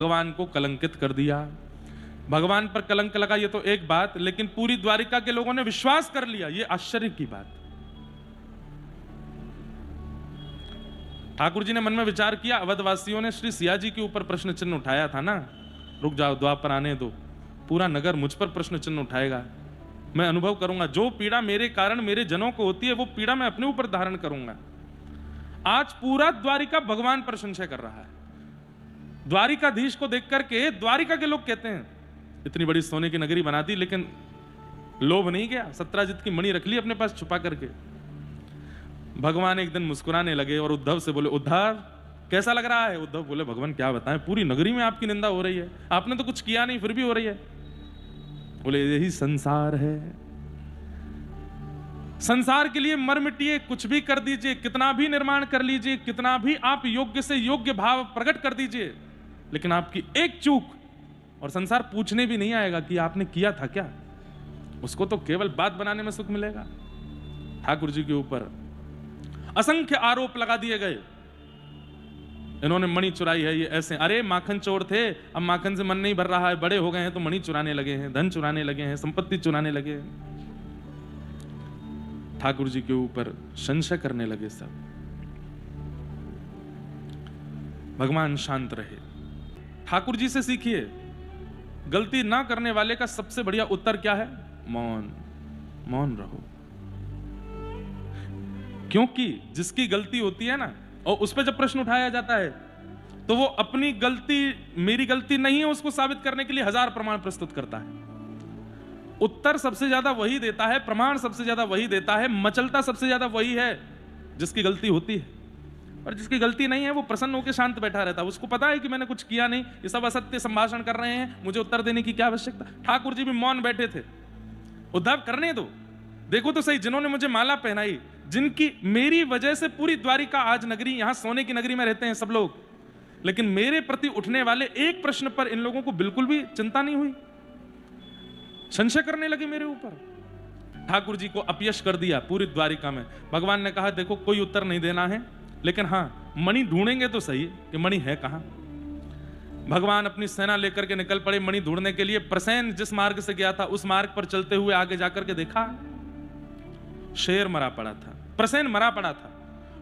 भगवान को कलंकित कर दिया। भगवान पर कलंक लगा ये तो एक बात, लेकिन पूरी द्वारिका के लोगों ने विश्वास कर लिया, ये आश्चर्य की बात। ठाकुर जी ने मन में विचार किया, अवधवासियों ने श्री सिया जी के ऊपर प्रश्न चिन्ह उठाया था ना, रुक जाओ द्वापर आने दो, पूरा नगर मुझ पर प्रश्न चिन्ह उठाएगा, मैं अनुभव करूंगा, जो पीड़ा मेरे कारण मेरे जनों को होती है वो पीड़ा मैं अपने ऊपर धारण करूंगा। आज पूरा द्वारिका भगवान पर संशय कर रहा है। द्वारिकाधीश को देख करके द्वारिका के लोग कहते हैं, इतनी बड़ी सोने की नगरी बना दी लेकिन लोभ नहीं गया, सत्राजित की मणि रख ली अपने पास छुपा करके। भगवान एक दिन मुस्कुराने लगे और उद्धव से बोले, उद्धव कैसा लग रहा है? उद्धव बोले, भगवान क्या बताएं, पूरी नगरी में आपकी निंदा हो रही है, आपने तो कुछ किया नहीं फिर भी हो रही है। बोले, यही संसार है, संसार के लिए मर मिटिए, कुछ भी कर दीजिए, कितना भी निर्माण कर लीजिए, कितना भी आप योग्य से योग्य भाव प्रकट कर दीजिए, लेकिन आपकी एक चूक और संसार पूछने भी नहीं आएगा कि आपने किया था क्या, उसको तो केवल बात बनाने में सुख मिलेगा। ठाकुर जी के ऊपर असंख्य आरोप लगा दिए गए, इन्होंने मणि चुराई है, ये ऐसे, अरे माखन चोर थे, अब माखन से मन नहीं भर रहा है, बड़े हो गए हैं तो मणि चुराने लगे हैं, धन चुराने लगे हैं, संपत्ति चुराने लगे हैं। ठाकुर जी के ऊपर संशय करने लगे सब। भगवान शांत रहे। ठाकुर जी से सीखिए, गलती ना करने वाले का सबसे बढ़िया उत्तर क्या है? मौन, मौन रहो। क्योंकि जिसकी गलती होती है ना और उस पर जब प्रश्न उठाया जाता है तो वो अपनी गलती, मेरी गलती नहीं है, उसको साबित करने के लिए हजार प्रमाण प्रस्तुत करता है। उत्तर सबसे ज्यादा वही देता है, प्रमाण सबसे ज्यादा वही देता है, मचलता सबसे ज्यादा वही है जिसकी गलती होती है। और जिसकी गलती नहीं है वो प्रसन्न होकर शांत बैठा रहता है, उसको पता है कि मैंने कुछ किया नहीं, ये सब असत्य संभाषण कर रहे हैं, मुझे उत्तर देने की क्या आवश्यकता। ठाकुर जी भी मौन बैठे थे, उद्धव करने दो, देखो तो सही, जिन्होंने मुझे माला पहनाई, जिनकी मेरी वजह से पूरी द्वारिका आज नगरी, यहां सोने की नगरी में रहते हैं सब लोग, लेकिन मेरे प्रति उठने वाले एक प्रश्न पर इन लोगों को बिल्कुल भी चिंता नहीं हुई, संशय करने लगे मेरे ऊपर। ठाकुर जी को अपयश कर दिया पूरी द्वारिका में। भगवान ने कहा, देखो कोई उत्तर नहीं देना है, लेकिन हां मणि ढूंढेंगे तो सही कि मणि है कहां। भगवान अपनी सेना लेकर के निकल पड़े मणि ढूंढने के लिए। प्रसेन जिस मार्ग से गया था उस मार्ग पर चलते हुए आगे जाकर के देखा, शेर मरा पड़ा था। प्रसेन मरा पड़ा था,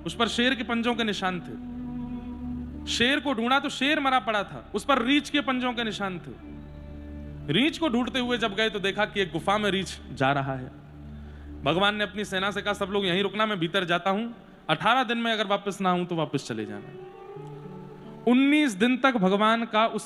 उस पर शेर के पंजों के निशान थे। शेर को ढूंढा तो शेर मरा पड़ा था, उस पर रीछ के पंजों के निशान थे। रीछ को ढूंढते हुए जब गए तो देखा कि एक गुफा में रीछ जा रहा है। भगवान ने अपनी सेना से कहा, सब लोग यहीं रुकना, मैं भीतर जाता हूं, 18 दिन में अगर वापस ना आऊं तो वापस चले जाना। 19 दिन तक भगवान का उस